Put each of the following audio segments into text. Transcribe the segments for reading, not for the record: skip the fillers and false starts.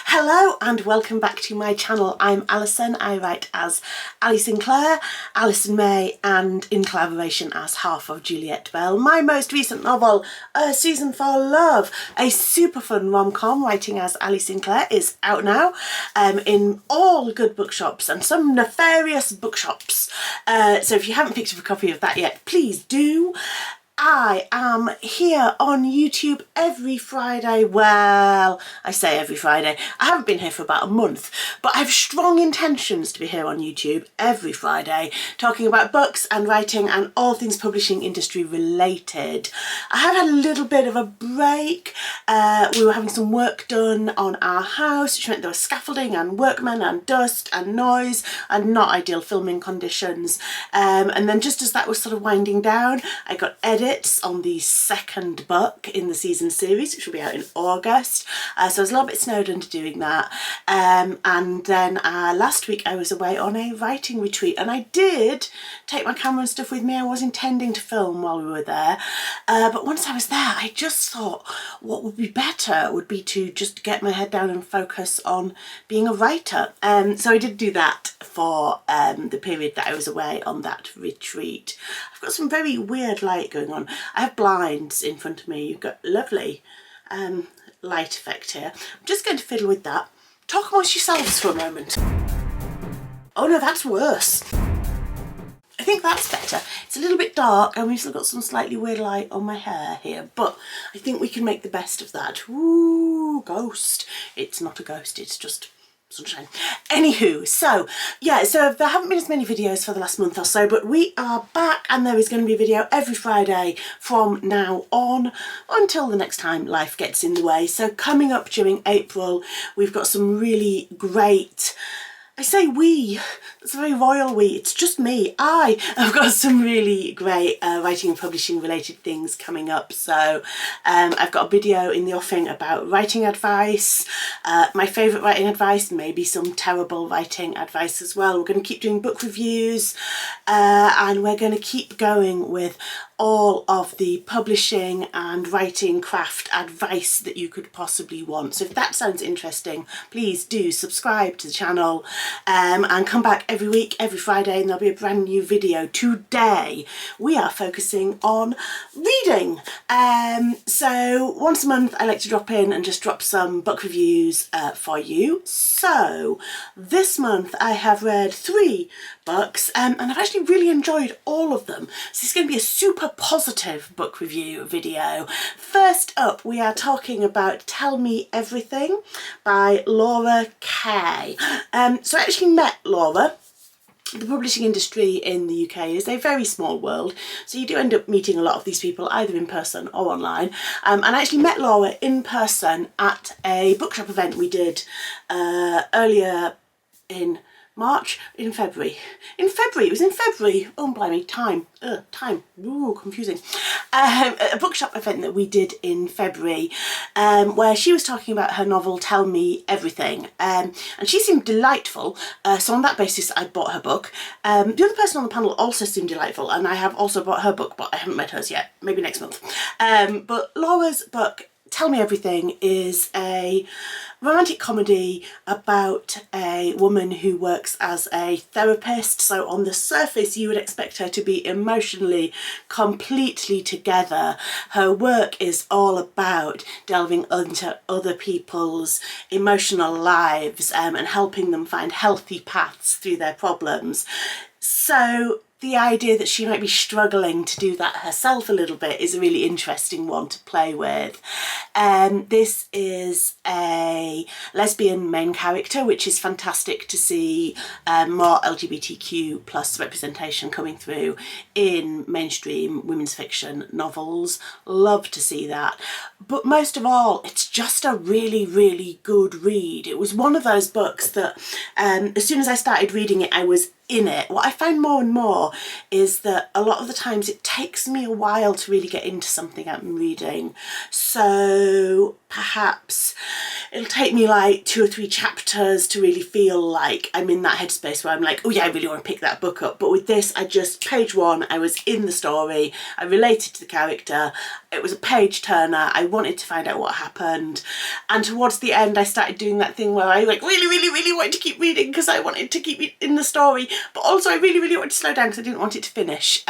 Hello and welcome back to my channel. I'm Alison. I write as Sinclair, Alison May, and in collaboration as half of Juliet. My most recent novel, A Season for Love, a super fun rom-com writing as Sinclair, is out now in all good bookshops and some nefarious bookshops. So if you haven't picked up a copy of that yet, please do. I am here on YouTube every Friday. Well, I say every Friday. I haven't been here for about a month, but I have strong intentions to be here on YouTube every Friday talking about books and writing and all things publishing industry related. I have had a little bit of a break. We were having some work done on our house, which meant there was scaffolding and workmen and dust and noise and not ideal filming conditions. And then just as that was sort of winding down, I got edits on the second book in the season series, which will be out in August. So I was a little bit snowed under doing that. And then last week I was away on a writing retreat, and I did take my camera and stuff with me. I was intending to film while we were there. But once I was there, I just thought what would be better would be to just get my head down and focus on being a writer. So I did do that for the period that I was away on that retreat. I've got some very weird light going on. I have blinds in front of me. You've got lovely light effect here. I'm just going to fiddle with that. Talk amongst yourselves for a moment. Oh no, that's worse. I think that's better. It's a little bit dark and we've still got some slightly weird light on my hair here, but I think we can make the best of that. Ooh, ghost. It's not a ghost, it's just sunshine. Anywho, so there haven't been as many videos for the last month or so, but we are back and there is going to be a video every Friday from now on until the next time life gets in the way. So coming up during April, we've got some really great, I say we, it's a very royal we, it's just me. I've got some really great writing and publishing related things coming up. So I've got a video in the offing about writing advice, my favourite writing advice, maybe some terrible writing advice as well. We're going to keep doing book reviews and we're going to keep going with all of the publishing and writing craft advice that you could possibly want. So if that sounds interesting, please do subscribe to the channel and come back every week, every Friday, and there'll be a brand new video. Today we are focusing on reading. So once a month I like to drop in and just drop some book reviews for you. So this month I have read 3 books and I've actually really enjoyed all of them. So it's going to be a super positive book review video. First up, we are talking about Tell Me Everything by Laura Kay. So I actually met Laura. The publishing industry in the UK is a very small world, so you do end up meeting a lot of these people either in person or online. And I actually met Laura in person at a bookshop event we did earlier in March, in February. It was in February. Oh blimey, time, ooh, confusing. A bookshop event that we did in February where she was talking about her novel Tell Me Everything, and she seemed delightful, so on that basis I bought her book. The other person on the panel also seemed delightful and I have also bought her book, but I haven't read hers yet, maybe next month. But Laura's book Tell Me Everything is a romantic comedy about a woman who works as a therapist. So on the surface you would expect her to be emotionally completely together. Her work is all about delving into other people's emotional lives and helping them find healthy paths through their problems. So the idea that she might be struggling to do that herself a little bit is a really interesting one to play with. This is a lesbian main character, which is fantastic to see more LGBTQ plus representation coming through in mainstream women's fiction novels. Love to see that. But most of all, it's just a really, really good read. It was one of those books that as soon as I started reading it, I was in it. What I find more and more is that a lot of the times it takes me a while to really get into something I'm reading. So perhaps it'll take me like 2 or 3 chapters to really feel like I'm in that headspace where I'm like, oh yeah, I really want to pick that book up. But with this, I just, page 1, I was in the story, I related to the character, It was a page turner. I wanted to find out what happened, and towards the end I started doing that thing where I like really wanted to keep reading because I wanted to keep it in the story, but also I really wanted to slow down because I didn't want it to finish.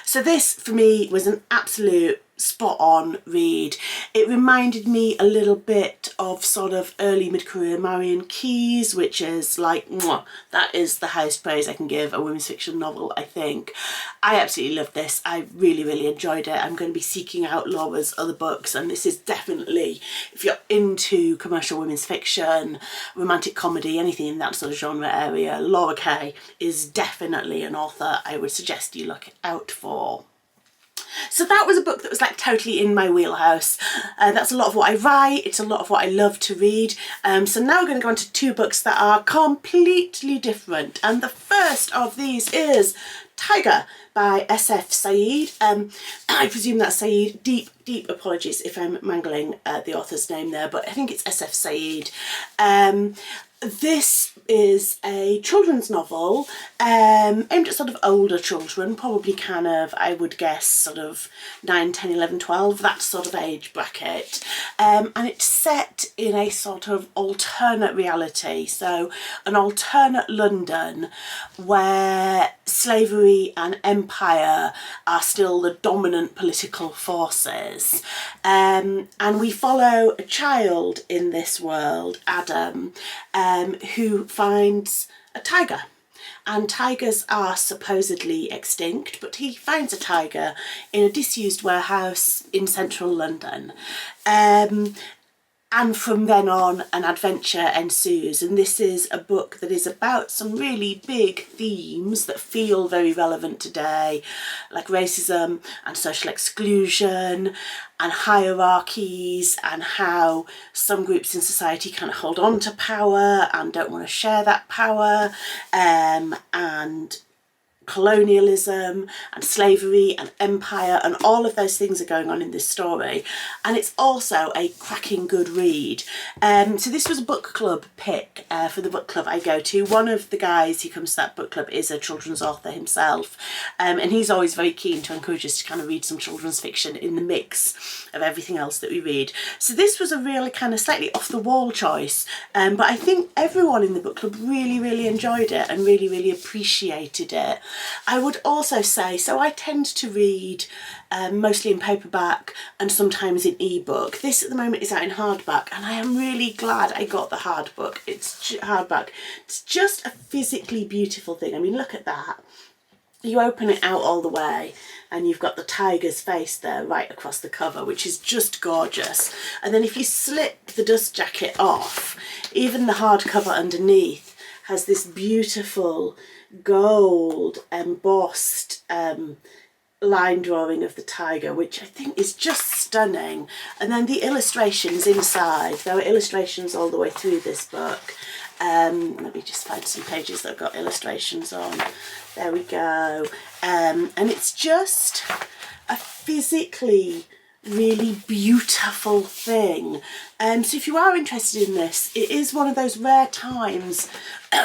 So this for me was an absolute spot on read. It reminded me a little bit of sort of early mid-career Marion Keyes, which is like, mwah, that is the highest praise I can give a women's fiction novel, I think. I absolutely loved this. I really enjoyed it. I'm going to be seeking out Laura's other books, and this is definitely, if you're into commercial women's fiction, romantic comedy, anything in that sort of genre area, Laura Kay is definitely an author I would suggest you look out for. So that was a book that was like totally in my wheelhouse. That's a lot of what I write, it's a lot of what I love to read. So now we're going to go on to two books that are completely different. And the first of these is Tiger by S.F. Said. I presume that's Said. Deep apologies if I'm mangling the author's name there, but I think it's S.F. Said. This is a children's novel aimed at sort of older children, probably kind of, I would guess, sort of 9, 10, 11, 12, that sort of age bracket. And it's set in a sort of alternate reality, so an alternate London where slavery and empire are still the dominant political forces. And we follow a child in this world, Adam, who finds a tiger. And tigers are supposedly extinct, but he finds a tiger in a disused warehouse in central London. And from then on, an adventure ensues. And this is a book that is about some really big themes that feel very relevant today, like racism and social exclusion and hierarchies, and how some groups in society kind of hold on to power and don't want to share that power, and colonialism and slavery and empire, and all of those things are going on in this story. And it's also a cracking good read. So this was a book club pick for the book club I go to. One of the guys who comes to that book club is a children's author himself, and he's always very keen to encourage us to kind of read some children's fiction in the mix of everything else that we read. So this was a really kind of slightly off the wall choice, but I think everyone in the book club really enjoyed it and really appreciated it. I would also say, so I tend to read mostly in paperback and sometimes in ebook. This at the moment is out in hardback, and I am really glad I got the hardback. It's just a physically beautiful thing. I mean, look at that. You open it out all the way and you've got the tiger's face there right across the cover, which is just gorgeous. And then if you slip the dust jacket off, even the hardcover underneath has this beautiful gold embossed line drawing of the tiger, which I think is just stunning. And then the illustrations inside, there are illustrations all the way through this book. Let me just find some pages that have got illustrations on. There we go. And it's just a physically really beautiful thing. So if you are interested in this, it is one of those rare times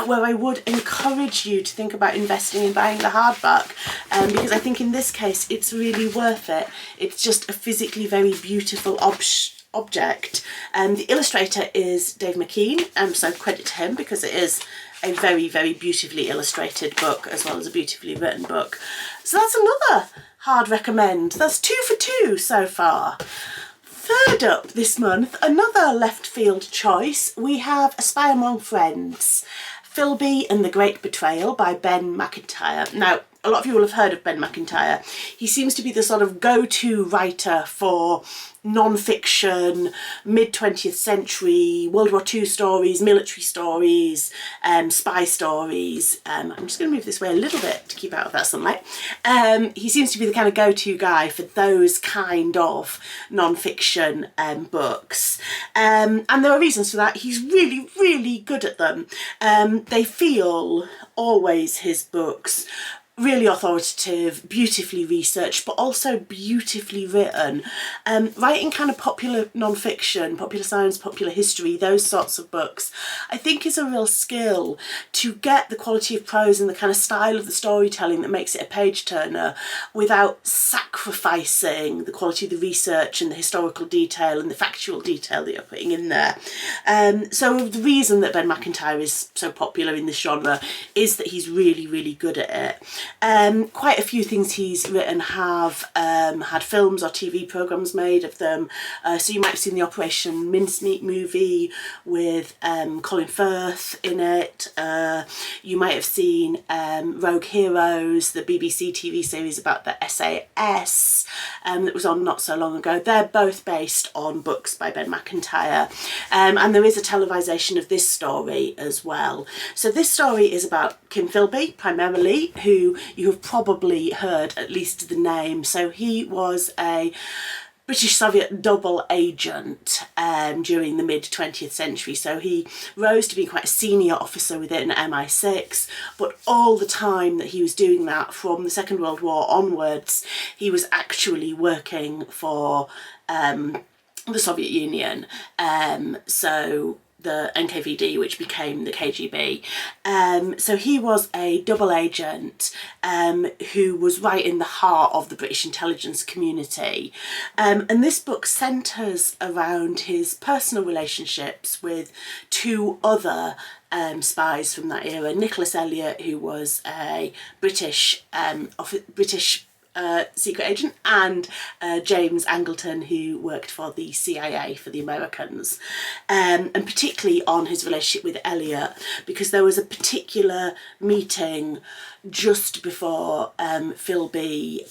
where I would encourage you to think about investing in buying the hardback, because I think in this case it's really worth it. It's just a physically very beautiful object. The illustrator is Dave McKean, so credit to him, because it is a very beautifully illustrated book as well as a beautifully written book. So that's another hard recommend. That's 2 for 2 so far. Third up this month, another left field choice. We have A Spy Among Friends, Philby and the Great Betrayal by Ben Macintyre. Now, a lot of you will have heard of Ben Macintyre. He seems to be the sort of go-to writer for non-fiction, mid-20th century, World War II stories, military stories, spy stories. I'm just going to move this way a little bit to keep out of that sunlight. He seems to be the kind of go-to guy for those kind of non-fiction books. And there are reasons for that. He's really good at them. They feel, always his books, really authoritative, beautifully researched, but also beautifully written. Writing kind of popular non-fiction, popular science, popular history, those sorts of books, I think is a real skill to get the quality of prose and the kind of style of the storytelling that makes it a page turner without sacrificing the quality of the research and the historical detail and the factual detail that you're putting in there. So the reason that Ben Macintyre is so popular in this genre is that he's really, really good at it. Quite a few things he's written have had films or TV programmes made of them. So you might have seen the Operation Mincemeat movie with Colin Firth in it. You might have seen Rogue Heroes, the BBC TV series about the SAS that was on not so long ago. They're both based on books by Ben Macintyre. And there is a televisation of this story as well. So this story is about Kim Philby, primarily, who you have probably heard at least the name. So he was a British-Soviet double agent during the mid-20th century. So he rose to be quite a senior officer within MI6, but all the time that he was doing that, from the Second World War onwards, he was actually working for the Soviet Union. So the NKVD, which became the KGB. So he was a double agent who was right in the heart of the British intelligence community. And this book centres around his personal relationships with two other spies from that era. Nicholas Elliot, who was a British secret agent, and James Angleton, who worked for the CIA for the Americans, and particularly on his relationship with Elliot, because there was a particular meeting just before Philby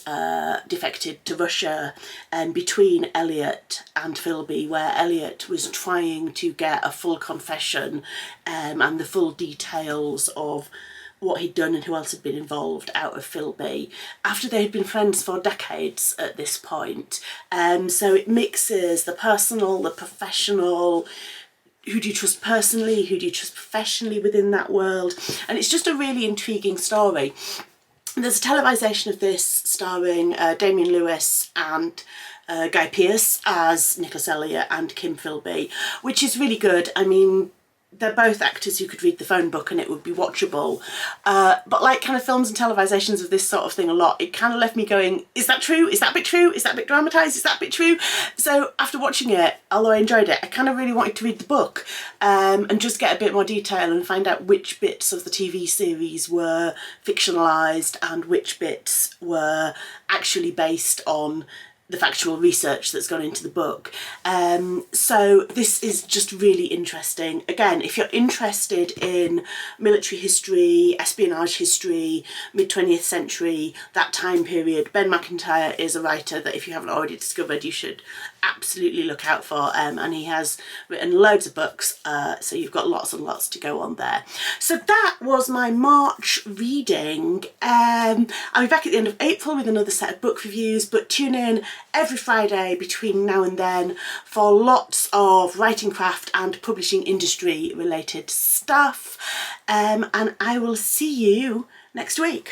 defected to Russia, and between Elliot and Philby, where Elliot was trying to get a full confession and the full details of what he'd done and who else had been involved out of Philby, after they had been friends for decades at this point. So it mixes the personal, the professional. Who do you trust personally? Who do you trust professionally within that world? And it's just a really intriguing story. There's a televisation of this starring Damian Lewis and Guy Pearce as Nicholas Elliot and Kim Philby, which is really good. I mean, they're both actors who could read the phone book and it would be watchable. But like kind of films and televisations of this sort of thing a lot, it kind of left me going, is that true? Is that bit true? Is that bit dramatised? Is that bit true? So after watching it, although I enjoyed it, I kind of really wanted to read the book and just get a bit more detail and find out which bits of the TV series were fictionalised and which bits were actually based on the factual research that's gone into the book. So this is just really interesting. Again, if you're interested in military history, espionage history, mid-20th century, that time period, Ben Macintyre is a writer that if you haven't already discovered, you should absolutely look out for. And he has written loads of books, so you've got lots and lots to go on there. So that was my March reading. I'll be back at the end of April with another set of book reviews, but tune in every Friday between now and then for lots of writing craft and publishing industry related stuff. And I will see you next week.